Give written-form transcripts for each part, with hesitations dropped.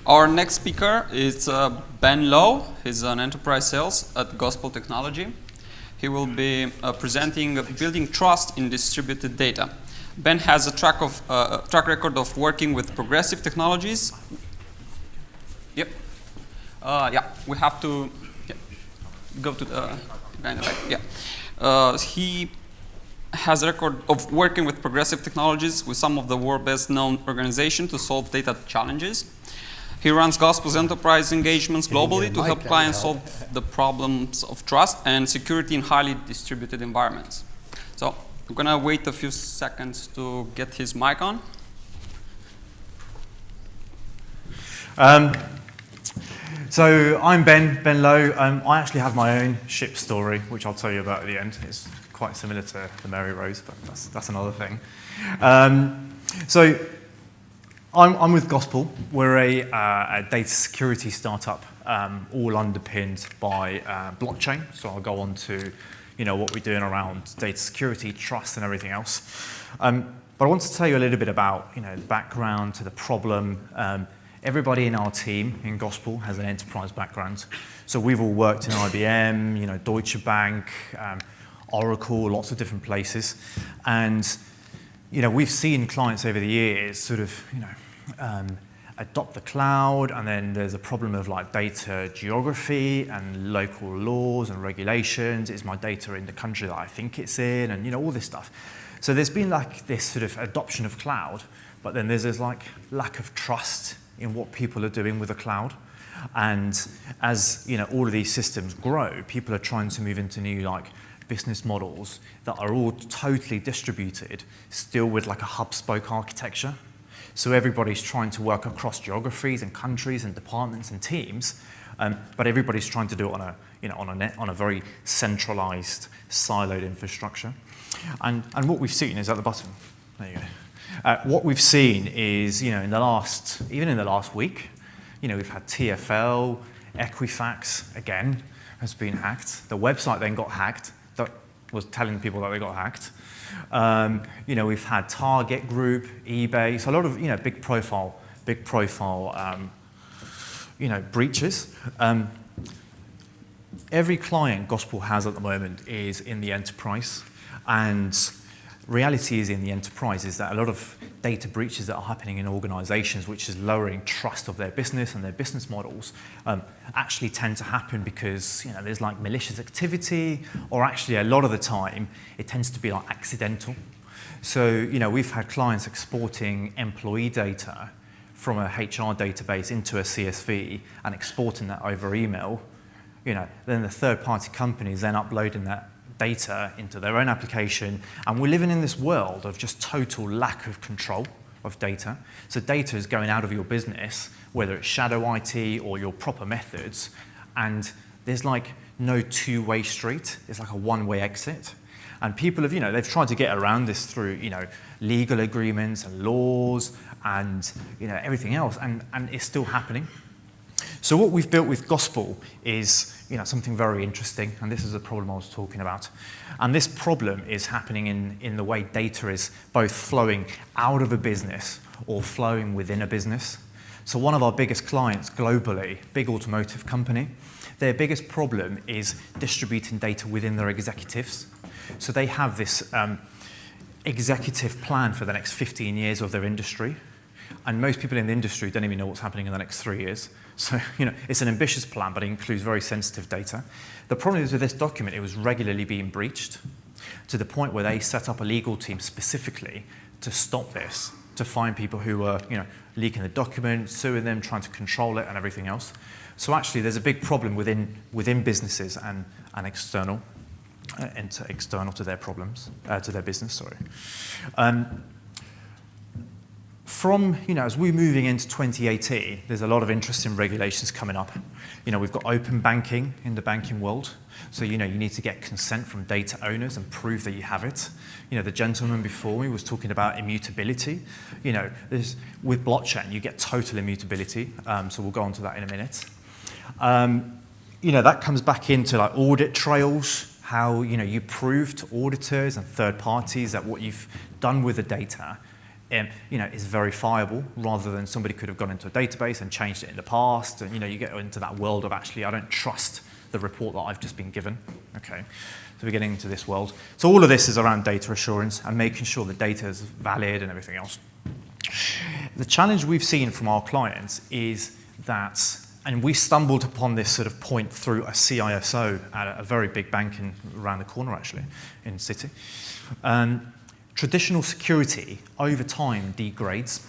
Our next speaker is Ben Lowe. He's an enterprise sales at Gospel Technology. He will be presenting building trust in distributed data. Ben has a track record of working with progressive technologies. Yep. We have to go to the guy in the back. Yeah. He has a record of working with progressive technologies with some of the world's best known organizations to solve data challenges. He runs Gospel's enterprise engagements globally to help clients solve the problems of trust and security in highly distributed environments. So I'm going to wait a few seconds to get his mic on. So I'm Ben Lowe. I actually have my own ship story, which I'll tell you about at the end. It's quite similar to the Mary Rose, but that's another thing. So I'm with Gospel. We're a data security startup, all underpinned by blockchain. So I'll go on to, what we're doing around data security, trust, and everything else. But I want to tell you a little bit about, the background to the problem. Everybody in our team in Gospel has an enterprise background. So we've all worked in IBM, Deutsche Bank, Oracle, lots of different places. And, we've seen clients over the years sort of, adopt the cloud, and then there's a problem of like data geography and local laws and regulations. Is my data in the country that I think it's in? And, all this stuff. So there's been like this sort of adoption of cloud, but then there's this like lack of trust in what people are doing with the cloud. And as all of these systems grow, people are trying to move into new like business models that are all totally distributed, still with like a hub-spoke architecture. So everybody's trying to work across geographies and countries and departments and teams, but everybody's trying to do it on a very centralized, siloed infrastructure. And what we've seen is at the bottom. There you go. What we've seen is, even in the last week, we've had TfL, Equifax, again, has been hacked. The website then got hacked. That was telling people that they got hacked. We've had Target Group, eBay, so a lot of, big profile, breaches. Every client Gospel has at the moment is in the enterprise, and reality is in the enterprise is that a lot of data breaches that are happening in organizations, which is lowering trust of their business and their business models, actually tend to happen because there's like malicious activity, or actually a lot of the time it tends to be like accidental. So we've had clients exporting employee data from a HR database into a CSV and exporting that over email. Then the third-party companies then uploading that data into their own application, and we're living in this world of just total lack of control of data. So data is going out of your business, whether it's shadow IT or your proper methods, and there's like no two-way street. It's like a one-way exit. And people have, they've tried to get around this through, legal agreements and laws and, everything else, and it's still happening. So what we've built with Gospel is something very interesting, and this is a problem I was talking about. And this problem is happening in the way data is both flowing out of a business or flowing within a business. So one of our biggest clients globally, big automotive company, their biggest problem is distributing data within their executives. So they have this executive plan for the next 15 years of their industry. And most people in the industry don't even know what's happening in the next 3 years. So, it's an ambitious plan, but it includes very sensitive data. The problem is with this document, it was regularly being breached to the point where they set up a legal team specifically to stop this, to find people who were, leaking the document, suing them, trying to control it and everything else. So actually, there's a big problem within businesses and external to their problems, to their business, sorry. As we're moving into 2018, there's a lot of interesting regulations coming up. We've got open banking in the banking world. So, you need to get consent from data owners and prove that you have it. The gentleman before me was talking about immutability. With blockchain, you get total immutability. So we'll go on to that in a minute. That comes back into like audit trails, how, you prove to auditors and third parties that what you've done with the data is verifiable rather than somebody could have gone into a database and changed it in the past. And you get into that world of actually, I don't trust the report that I've just been given. Okay, so we're getting into this world. So all of this is around data assurance and making sure the data is valid and everything else. The challenge we've seen from our clients is that, and we stumbled upon this sort of point through a CISO at a very big bank around the corner, actually, in the city. Traditional security over time degrades.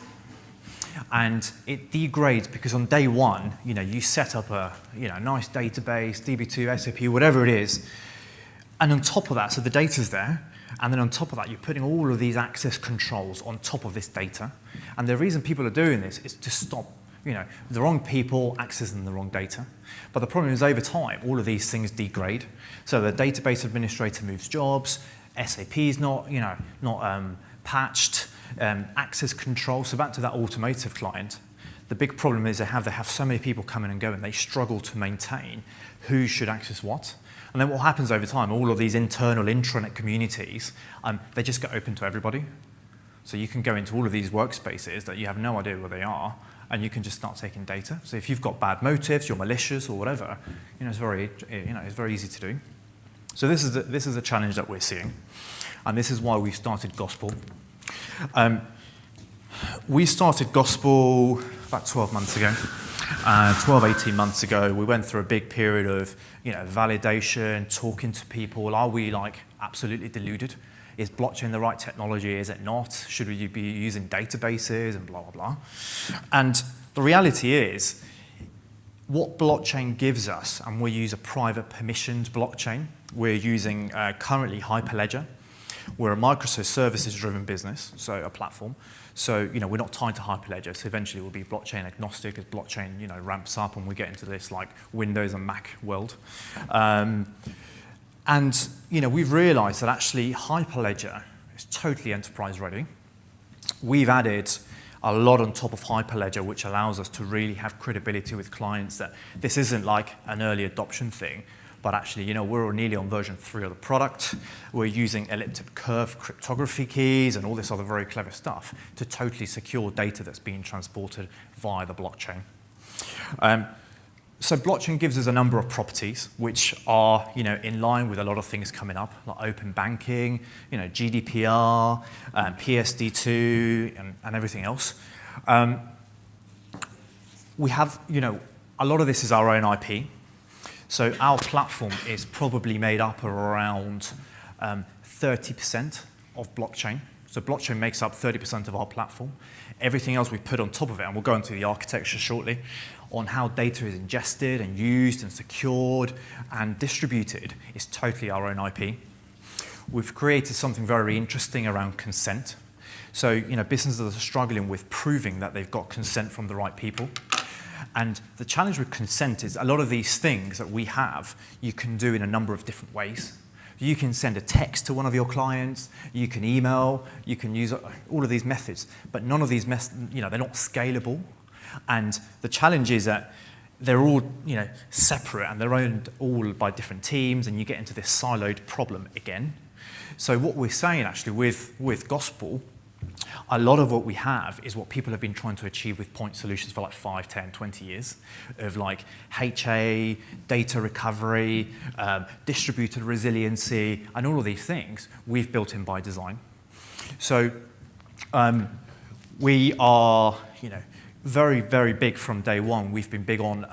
And it degrades because on day one, you set up a nice database, DB2, SAP, whatever it is. And on top of that, so the data's there. And then on top of that, you're putting all of these access controls on top of this data. And the reason people are doing this is to stop the wrong people accessing the wrong data. But the problem is over time, all of these things degrade. So the database administrator moves jobs, SAP is not patched, access control. So back to that automotive client, the big problem is they have so many people coming and going, they struggle to maintain who should access what. And then what happens over time, all of these internal intranet communities, they just get open to everybody. So you can go into all of these workspaces that you have no idea where they are, and you can just start taking data. So if you've got bad motives, you're malicious or whatever, it's very easy to do. So this is the challenge that we're seeing, and this is why we started Gospel. We started Gospel about 12 months ago. 18 months ago, we went through a big period of validation, talking to people. Are we absolutely deluded? Is blockchain the right technology? Is it not? Should we be using databases and blah, blah, blah? And the reality is, what blockchain gives us, and we use a private permissioned blockchain. We're using currently Hyperledger. We're a microservices services-driven business, so a platform. So we're not tied to Hyperledger. So eventually we'll be blockchain agnostic as blockchain ramps up and we get into this Windows and Mac world. And we've realized that actually Hyperledger is totally enterprise ready. We've added a lot on top of Hyperledger, which allows us to really have credibility with clients that this isn't like an early adoption thing, but actually, we're nearly on version 3 of the product. We're using elliptic curve cryptography keys and all this other very clever stuff to totally secure data that's being transported via the blockchain. So blockchain gives us a number of properties which are, in line with a lot of things coming up, like open banking, GDPR, PSD2, and everything else. We have, a lot of this is our own IP. So our platform is probably made up of around 30% of blockchain. So blockchain makes up 30% of our platform. Everything else we put on top of it, and we'll go into the architecture shortly, on how data is ingested and used and secured and distributed is totally our own IP. We've created something very interesting around consent. So, businesses are struggling with proving that they've got consent from the right people. And the challenge with consent is a lot of these things that we have, you can do in a number of different ways. You can send a text to one of your clients, you can email, you can use all of these methods, but none of these they're not scalable. And the challenge is that they're all, separate and they're owned all by different teams, and you get into this siloed problem again. So what we're saying actually with Gospel, a lot of what we have is what people have been trying to achieve with point solutions for 5, 10, 20 years of HA, data recovery, distributed resiliency, and all of these things we've built in by design. So we are, very, very big from day one. We've been big on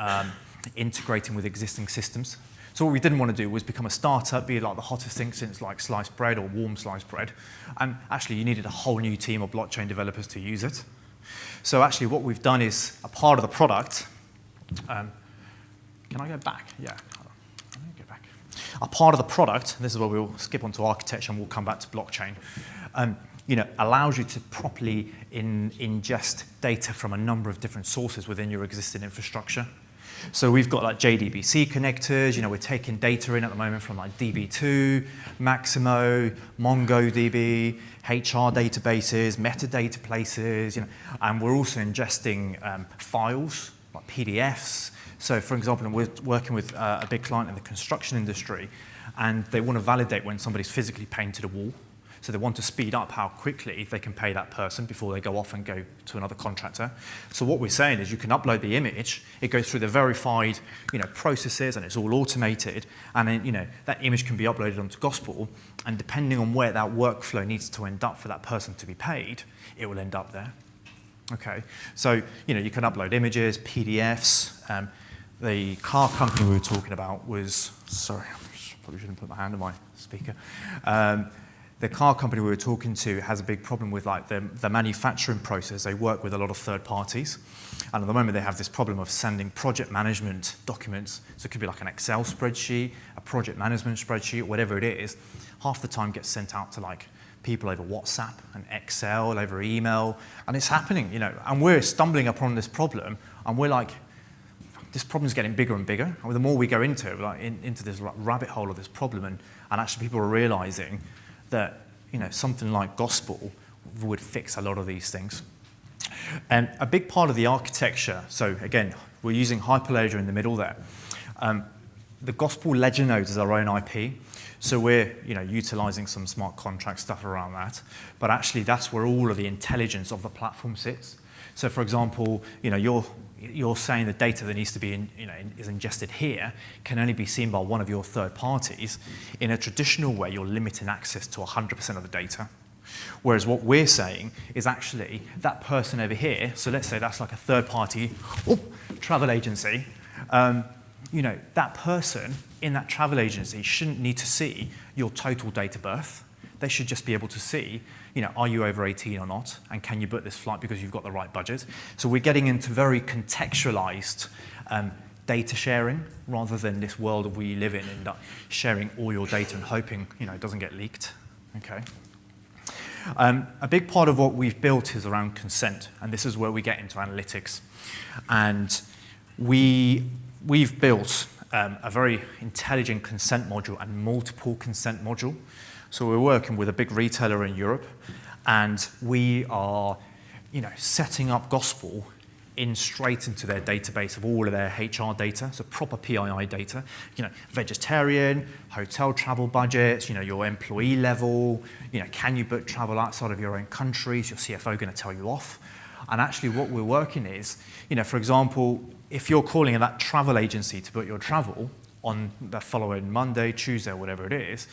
integrating with existing systems. So what we didn't want to do was become a startup, be like the hottest thing since sliced bread or warm sliced bread. And actually, you needed a whole new team of blockchain developers to use it. So actually, what we've done is a part of the product. Can I go back? Yeah. Hold on. Let me go back. A part of the product. This is where we'll skip onto architecture and we'll come back to blockchain. Allows you to properly ingest data from a number of different sources within your existing infrastructure. So we've got JDBC connectors. We're taking data in at the moment from DB2, Maximo, MongoDB, HR databases, metadata places, and we're also ingesting files like PDFs. So for example, we're working with a big client in the construction industry, and they want to validate when somebody's physically painted a wall. So they want to speed up how quickly they can pay that person before they go off and go to another contractor. So what we're saying is you can upload the image, it goes through the verified processes, and it's all automated, and then that image can be uploaded onto Gospel, and depending on where that workflow needs to end up for that person to be paid, it will end up there. Okay, so you can upload images, PDFs. The car company we were talking about was, sorry, I probably shouldn't put my hand on my speaker. The car company we were talking to has a big problem with the manufacturing process. They work with a lot of third parties, and at the moment they have this problem of sending project management documents. So it could be like an Excel spreadsheet, a project management spreadsheet, whatever it is. Half the time gets sent out to people over WhatsApp and Excel, over email, and it's happening, and we're stumbling upon this problem, and we're like, this problem's getting bigger and bigger. And the more we go into it, into this rabbit hole of this problem, and actually people are realizing that something like Gospel would fix a lot of these things. And a big part of the architecture, so again, we're using Hyperledger in the middle there. The Gospel ledger nodes is our own IP, so we're utilizing some smart contract stuff around that. But actually, that's where all of the intelligence of the platform sits. So, for example, you're saying the data that needs to be is ingested here can only be seen by one of your third parties. In a traditional way, you're limiting access to 100% of the data. Whereas what we're saying is actually that person over here, so let's say that's like a third party travel agency, that person in that travel agency shouldn't need to see your total date of birth. They should just be able to see, are you over 18 or not, and can you book this flight because you've got the right budget? So we're getting into very contextualized data sharing rather than this world that we live in and sharing all your data and hoping it doesn't get leaked. Okay. A big part of what we've built is around consent, and this is where we get into analytics. And we've built a very intelligent consent module and multiple consent module. So we're working with a big retailer in Europe, and we are, setting up Gospel straight into their database of all of their HR data, so proper PII data, vegetarian, hotel travel budgets, your employee level, can you book travel outside of your own country? Is your CFO going to tell you off? And actually what we're working is, for example, if you're calling that travel agency to book your travel on the following Monday, Tuesday, or whatever it is,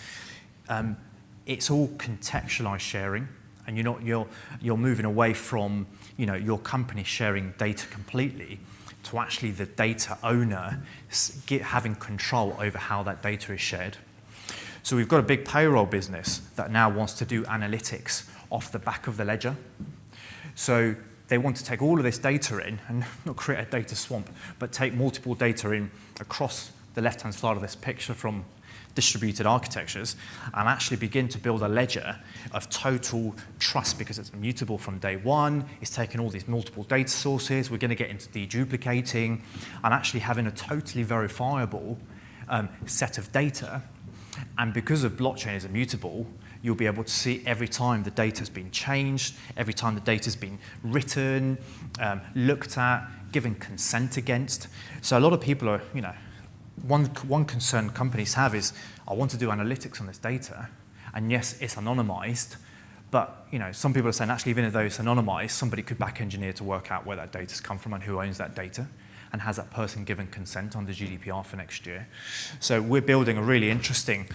it's all contextualized sharing, and you're moving away from your company sharing data completely to actually the data owner having control over how that data is shared. So we've got a big payroll business that now wants to do analytics off the back of the ledger. So they want to take all of this data in and not create a data swamp, but take multiple data in across the left-hand side of this picture from distributed architectures and actually begin to build a ledger of total trust because it's immutable from day one. It's taking all these multiple data sources. We're going to get into deduplicating and actually having a totally verifiable set of data. And because of blockchain is immutable, you'll be able to see every time the data's been changed, every time the data's been written, looked at, given consent against. So a lot of people are, one concern companies have is, I want to do analytics on this data, and yes, it's anonymized, but some people are saying actually even though it's anonymized, somebody could back engineer to work out where that data's come from and who owns that data, and has that person given consent under GDPR for next year. So we're building a really interesting,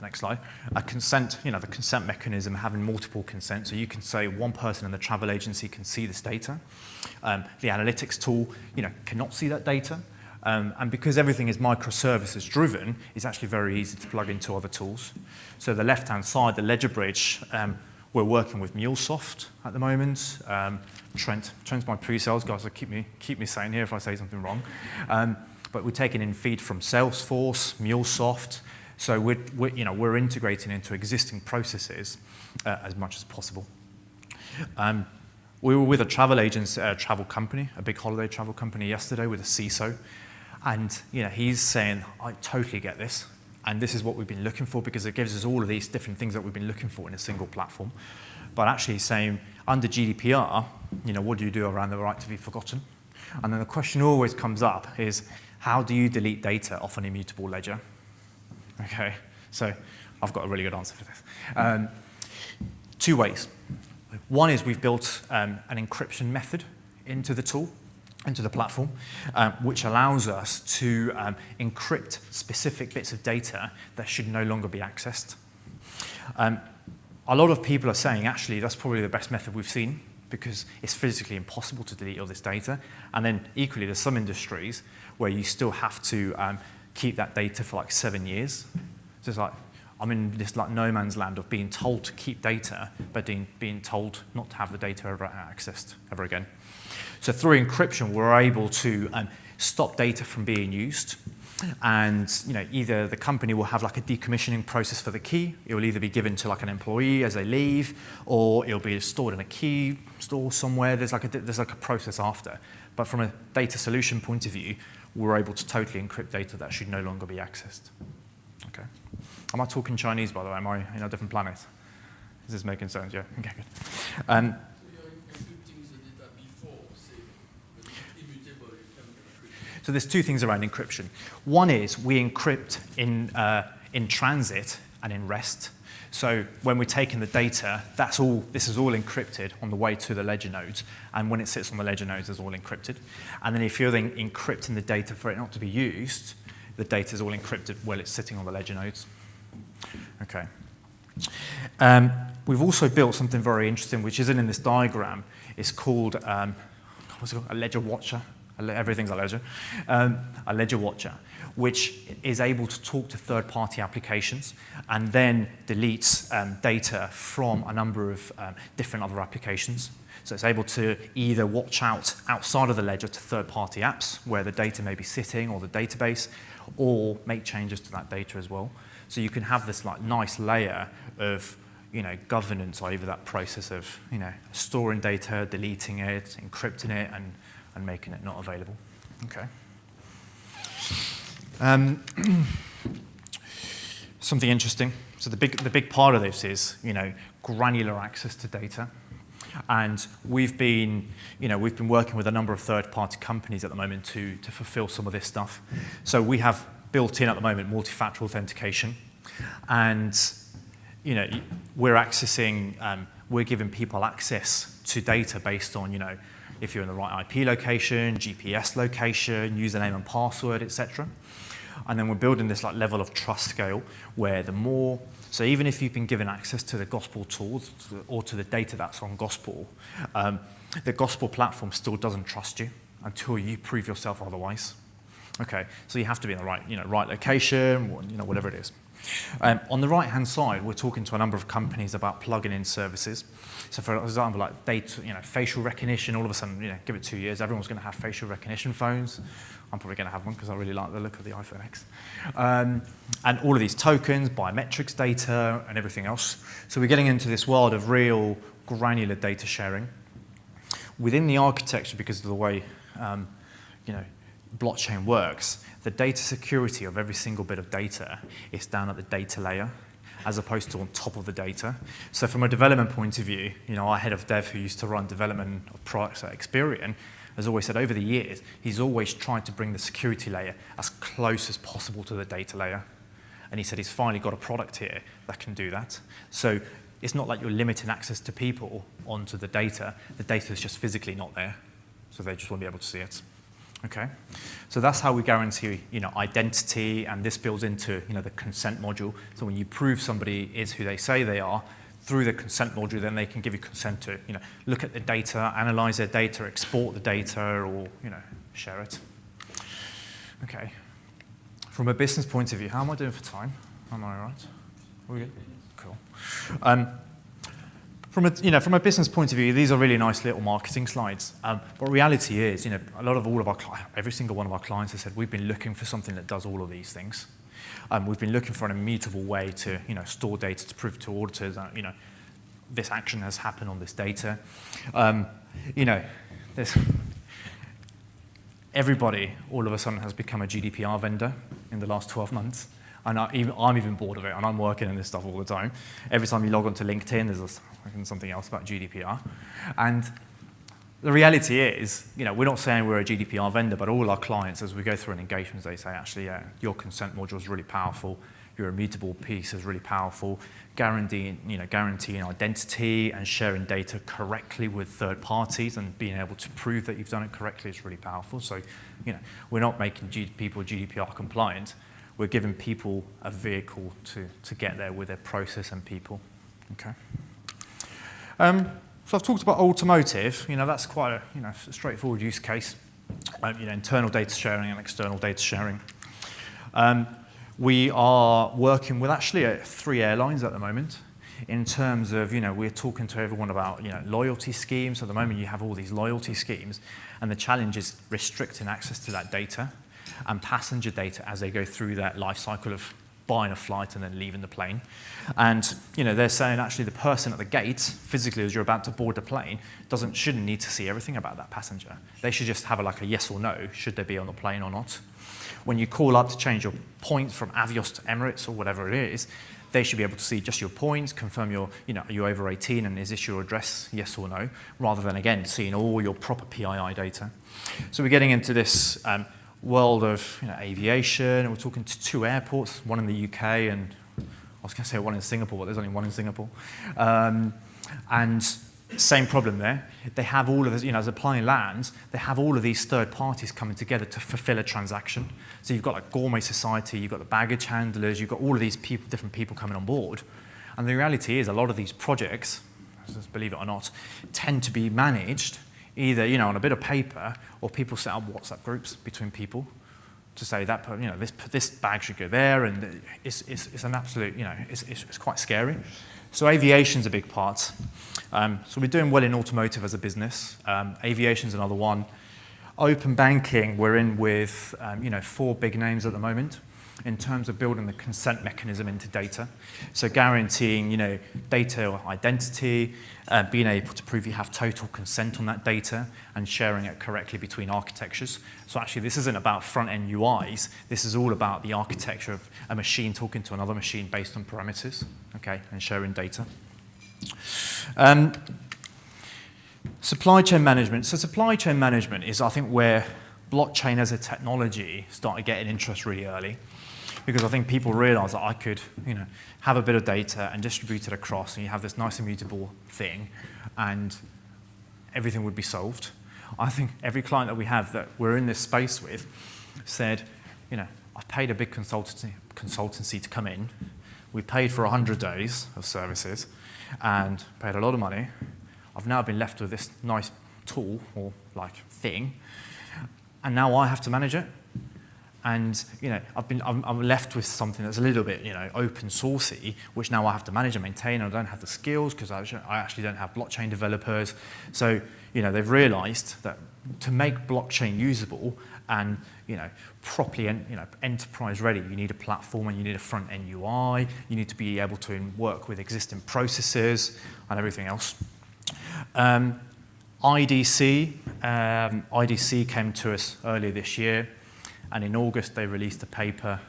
next slide, a consent, the consent mechanism having multiple consents. So you can say one person in the travel agency can see this data. The analytics tool, cannot see that data. And because everything is microservices driven, it's actually very easy to plug into other tools. So the left-hand side, the ledger bridge, we're working with MuleSoft at the moment. Trent's my pre-sales guy, so keep me sane here if I say something wrong. But we're taking in feed from Salesforce, MuleSoft. So we're integrating into existing processes as much as possible. We were with a travel company, a big holiday travel company yesterday with a CISO. And he's saying, I totally get this. And this is what we've been looking for because it gives us all of these different things that we've been looking for in a single platform. But actually saying, under GDPR, what do you do around the right to be forgotten? And then the question always comes up is, how do you delete data off an immutable ledger? Okay, so I've got a really good answer for this. Two ways. One is we've built an encryption method into the tool, into the platform, which allows us to encrypt specific bits of data that should no longer be accessed. A lot of people are saying, actually, that's probably the best method we've seen because it's physically impossible to delete all this data. And then equally, there's some industries where you still have to keep that data for like 7 years. So it's like, I'm in this like no man's land of being told to keep data, but being told not to have the data ever accessed ever again. So through encryption, we're able to stop data from being used. And either the company will have like a decommissioning process for the key. It will either be given to like an employee as they leave, or it'll be stored in a key store somewhere. There's like a process after. But from a data solution point of view, we're able to totally encrypt data that should no longer be accessed. Okay. Am I talking Chinese, by the way? Am I in a different planet? Is this making sense? Yeah. Okay, good. So you're encrypting the data before, say, immutable, you can encrypt. So there's two things around encryption. One is we encrypt in transit and in rest. So when we're taking the data, this is all encrypted on the way to the ledger nodes. And when it sits on the ledger nodes, it's all encrypted. And then if you're then encrypting the data for it not to be used, the data is all encrypted while it's sitting on the ledger nodes. Okay. We've also built something very interesting, which isn't in this diagram. It's called, what's it called? A ledger watcher. Everything's a ledger. A ledger watcher, which is able to talk to third-party applications and then deletes data from a number of different other applications. So it's able to either watch outside of the ledger to third-party apps where the data may be sitting or the database, or make changes to that data as well. So you can have this like nice layer of governance over that process of storing data, deleting it, encrypting it, and making it not available. Okay. Something interesting. So the big part of this is granular access to data. And we've been working with a number of third-party companies at the moment to fulfill some of this stuff. So we have built in at the moment multi-factor authentication, and we're giving people access to data based on if you're in the right IP location, GPS location, username and password, etc. And then we're building this like level of trust scale where so even if you've been given access to the Gospel tools or to the data that's on Gospel, the Gospel platform still doesn't trust you until you prove yourself otherwise. Okay, so you have to be in the right location, whatever it is. On the right-hand side, we're talking to a number of companies about plugging in services. So for example, like data, facial recognition, all of a sudden, give it 2 years, everyone's going to have facial recognition phones. I'm probably going to have one because I really like the look of the iPhone X. And all of these tokens, biometrics data, and everything else. So we're getting into this world of real granular data sharing. Within the architecture, because of the way blockchain works, the data security of every single bit of data is down at the data layer, as opposed to on top of the data. So from a development point of view, our head of dev who used to run development of products at Experian has always said over the years, he's always tried to bring the security layer as close as possible to the data layer. And he said he's finally got a product here that can do that. So it's not like you're limiting access to people onto the data. The data is just physically not there. So they just won't be able to see it. Okay, so that's how we guarantee, identity, and this builds into, the consent module. So when you prove somebody is who they say they are, through the consent module, then they can give you consent to, look at the data, analyze their data, export the data, or, share it. Okay. From a business point of view, how am I doing for time? Am I all right? Are we good? Cool. From a business point of view, these are really nice little marketing slides. But reality is, every single one of our clients has said, we've been looking for something that does all of these things. We've been looking for an immutable way to, store data to prove to auditors that, this action has happened on this data. Everybody, all of a sudden, has become a GDPR vendor in the last 12 months. And I'm even bored of it, and I'm working on this stuff all the time. Every time you log onto LinkedIn, there's something else about GDPR. And the reality is, we're not saying we're a GDPR vendor, but all our clients, as we go through an engagement, they say, actually, yeah, your consent module is really powerful. Your immutable piece is really powerful. Guaranteeing identity and sharing data correctly with third parties and being able to prove that you've done it correctly is really powerful. So, we're not making people GDPR compliant. We're giving people a vehicle to get there with their process and people. Okay. So I've talked about automotive. That's quite a straightforward use case. Internal data sharing and external data sharing. We are working with actually 3 airlines at the moment in terms of, we're talking to everyone about, loyalty schemes. At the moment, you have all these loyalty schemes, and the challenge is restricting access to that data and passenger data as they go through that life cycle of buying a flight and then leaving the plane. And, they're saying actually the person at the gate, physically as you're about to board the plane, shouldn't need to see everything about that passenger. They should just have a yes or no, should they be on the plane or not. When you call up to change your points from Avios to Emirates or whatever it is, they should be able to see just your points, confirm are you over 18 and is this your address, yes or no, rather than, again, seeing all your proper PII data. So we're getting into this world of aviation, and we're talking to 2 airports, one in the UK and I was going to say one in Singapore, but there's only one in Singapore. And same problem there. They have all of this, as a plane lands, they have all of these third parties coming together to fulfill a transaction. So you've got like Gourmet Society, you've got the baggage handlers, you've got all of these people, different people coming on board. And the reality is a lot of these projects, believe it or not, tend to be managed either, on a bit of paper, or people set up WhatsApp groups between people to say that, this bag should go there, and it's an absolute, it's quite scary. So aviation's a big part. So we're doing well in automotive as a business. Aviation's another one. Open banking, we're in with 4 big names at the moment in terms of building the consent mechanism into data. So guaranteeing, data identity, being able to prove you have total consent on that data and sharing it correctly between architectures. So actually this isn't about front-end UIs, this is all about the architecture of a machine talking to another machine based on parameters, okay, and sharing data. Supply chain management. So supply chain management is, I think, where blockchain as a technology started getting interest really early, because I think people realized that I could, have a bit of data and distribute it across, and you have this nice immutable thing, and everything would be solved. I think every client that we have that we're in this space with said, I've paid a big consultancy to come in. We paid for 100 days of services and paid a lot of money. I've now been left with this nice tool or thing, and now I have to manage it. And I'm left with something that's a little bit open sourcey, which now I have to manage and maintain. And I don't have the skills because I actually don't have blockchain developers. So they've realised that to make blockchain usable and properly enterprise ready, you need a platform and you need a front end UI. You need to be able to work with existing processes and everything else. IDC came to us earlier this year. And in August, they released a paper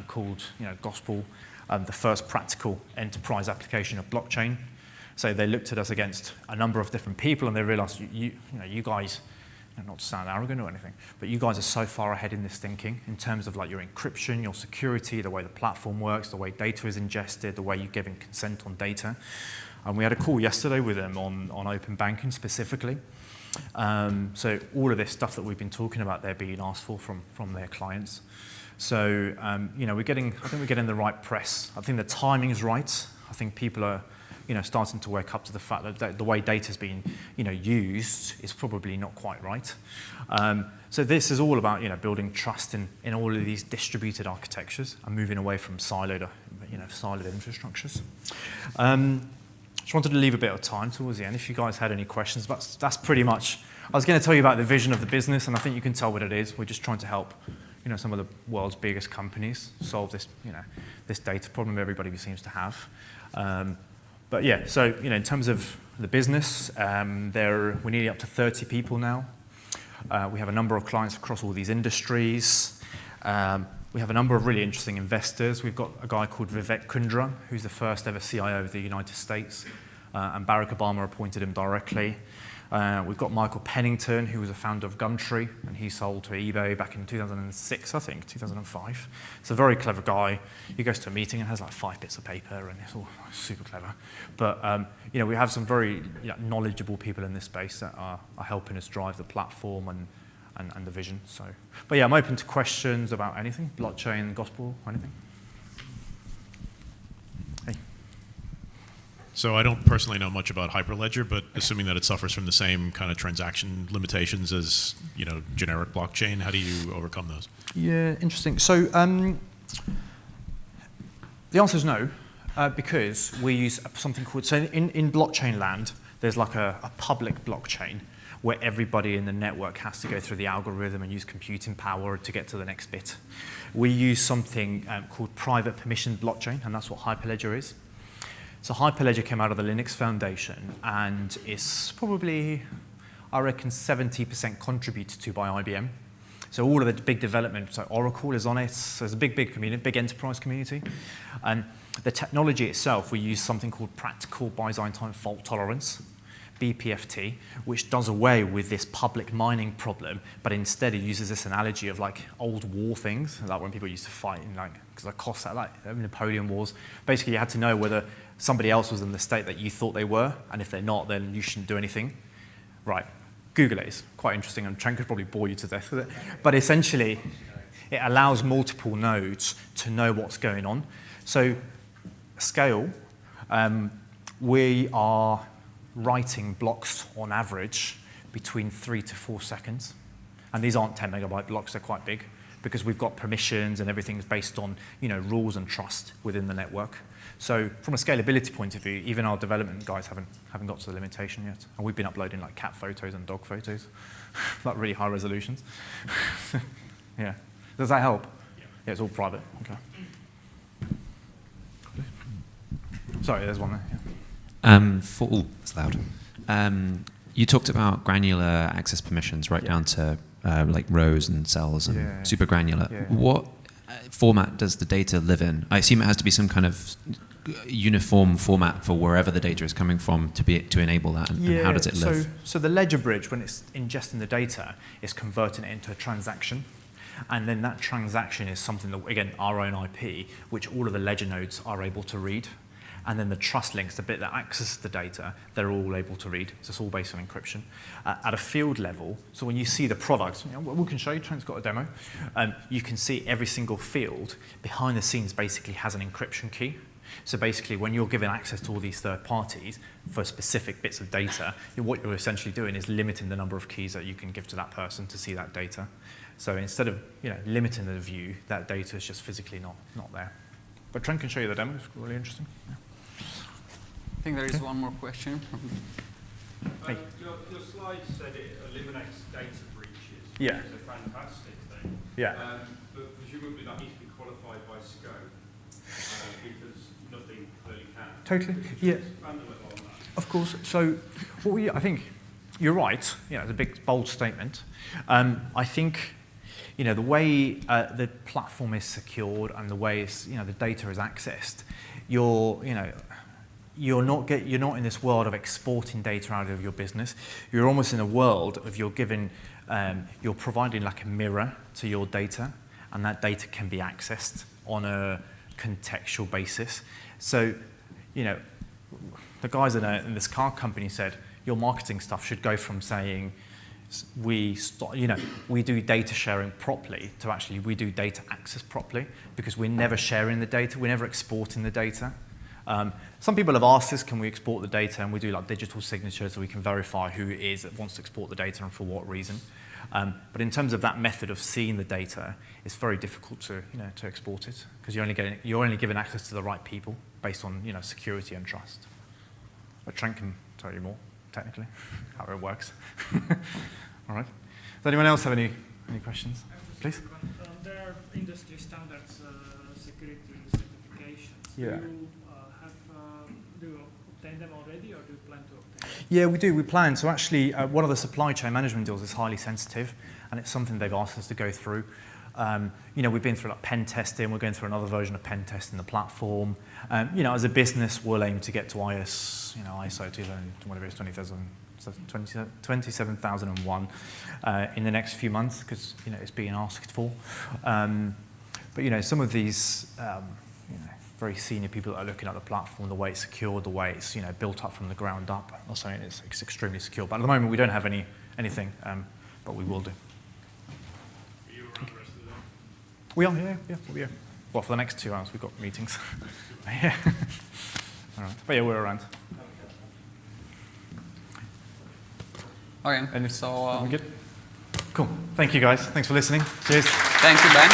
called Gospel, the first practical enterprise application of blockchain. So they looked at us against a number of different people, and they realized, you guys, not to sound arrogant or anything, but you guys are so far ahead in this thinking in terms of your encryption, your security, the way the platform works, the way data is ingested, the way you're giving consent on data. And we had a call yesterday with them on open banking specifically. So all of this stuff that we've been talking about, they're being asked for from their clients. So I think we're getting the right press. I think the timing is right. I think people are starting to wake up to the fact that the way data's being used is probably not quite right. So this is all about building trust in all of these distributed architectures and moving away from siloed infrastructures. Just wanted to leave a bit of time towards the end if you guys had any questions. But that's pretty much. I was going to tell you about the vision of the business, and I think you can tell what it is. We're just trying to help, some of the world's biggest companies solve this, this data problem everybody seems to have. But yeah, so in terms of the business, we're nearly up to 30 people now. We have a number of clients across all these industries. We have a number of really interesting investors. We've got a guy called Vivek Kundra, who's the first ever CIO of the United States, and Barack Obama appointed him directly. We've got Michael Pennington, who was a founder of Gumtree, and he sold to eBay back in 2006, I think, 2005. It's a very clever guy. He goes to a meeting and has like 5 bits of paper, and it's all super clever. But you know, we have some very knowledgeable people in this space that are helping us drive the platform and the vision. So, but yeah, I'm open to questions about anything, blockchain, gospel, anything. So I don't personally know much about Hyperledger, but assuming that it suffers from the same kind of transaction limitations as, you know, generic blockchain, how do you overcome those? Yeah, interesting. So the answer is no, because we use something called, so in blockchain land, there's like a public blockchain where everybody in the network has to go through the algorithm and use computing power to get to the next bit. We use something called private permissioned blockchain, and that's what Hyperledger is. So Hyperledger came out of the Linux Foundation, and it's probably, I reckon, 70% contributed to by IBM. So all of the big development, so Oracle is on it. So there's a big community, big enterprise community. And the technology itself, we use something called practical Byzantine fault tolerance, BPFT, which does away with this public mining problem, but instead it uses this analogy of like old war things, like when people used to fight in like, because the costs like Napoleon Wars. Basically, you had to know whether somebody else was in the state that you thought they were, and if they're not, then you shouldn't do anything. Right, Google it. It's quite interesting, and Trent could probably bore you to death with it. But essentially, it allows multiple nodes to know what's going on. So, scale, we are writing blocks on average between 3 to 4 seconds. And these aren't 10 megabyte blocks, they're quite big, because we've got permissions and everything's based on, you know, rules and trust within the network. So from a scalability point of view, even our development guys haven't got to the limitation yet. And we've been uploading like cat photos and dog photos, like really high resolutions. Yeah. Does that help? Yeah, it's all private. Okay. Sorry, there's one there. Yeah. That's loud. You talked about granular access permissions down to like rows and cells and super granular. Yeah. What format does the data live in? I assume it has to be some kind of uniform format for wherever the data is coming from to enable that. And how does it live? So the ledger bridge, when it's ingesting the data, is converting it into a transaction. And then that transaction is something that, again, our own IP, which all of the ledger nodes are able to read. And then the trust links, the bit that accesses the data, they're all able to read. So it's all based on encryption. At a field level, so when you see the product, you know, we can show you, Trent's got a demo, you can see every single field behind the scenes basically has an encryption key. So basically, when you're given access to all these third parties for specific bits of data, what you're essentially doing is limiting the number of keys that you can give to that person to see that data. So instead of, you know, limiting the view, that data is just physically not there. But Trent can show you the demo. It's really interesting. Yeah. I think there is one more question. Your slide said it eliminates data breaches. Yeah. Which is a fantastic thing. Yeah. But presumably that needs to be qualified by scope because nothing clearly can. Totally. Could Yeah. you expand a little on that? Of course. So, I think you're right. Yeah, it's a big, bold statement. I think, you know, the way the platform is secured and the way it's, you know, the data is accessed, you're not in this world of exporting data out of your business. You're almost in a world of you're providing like a mirror to your data, and that data can be accessed on a contextual basis. So, you know, the guys in this car company said your marketing stuff should go from saying we do data sharing properly to actually we do data access properly, because we're never sharing the data, we're never exporting the data. Some people have asked us, can we export the data? And we do like digital signatures so we can verify who it is that wants to export the data and for what reason. But in terms of that method of seeing the data, it's very difficult to export it, because you're only given access to the right people based on, you know, security and trust. But Trent can tell you more technically how it works. All right. Does anyone else have any questions? Please. There are industry standards security certifications. Yeah. Do you obtain them already, or do you plan to obtain them? Yeah, we do. We plan. So actually, one of the supply chain management deals is highly sensitive, and it's something they've asked us to go through. You know, we've been through like pen testing. We're going through another version of pen testing the platform. You know, as a business, we'll aim to get to ISO 2000, whatever it is, so 27,001 in the next few months because it's being asked for. But some of these very senior people that are looking at the platform, the way it's secured, the way it's built up from the ground up, are saying it's extremely secure. But at the moment we don't have anything, but we will do. Are you around the rest of the day? We are, yeah, we'll be here. Well, for the next 2 hours we've got meetings. Yeah. All right. But yeah, we're around. Okay, And so we good? Cool. Thank you guys. Thanks for listening. Cheers. thank you, Ben.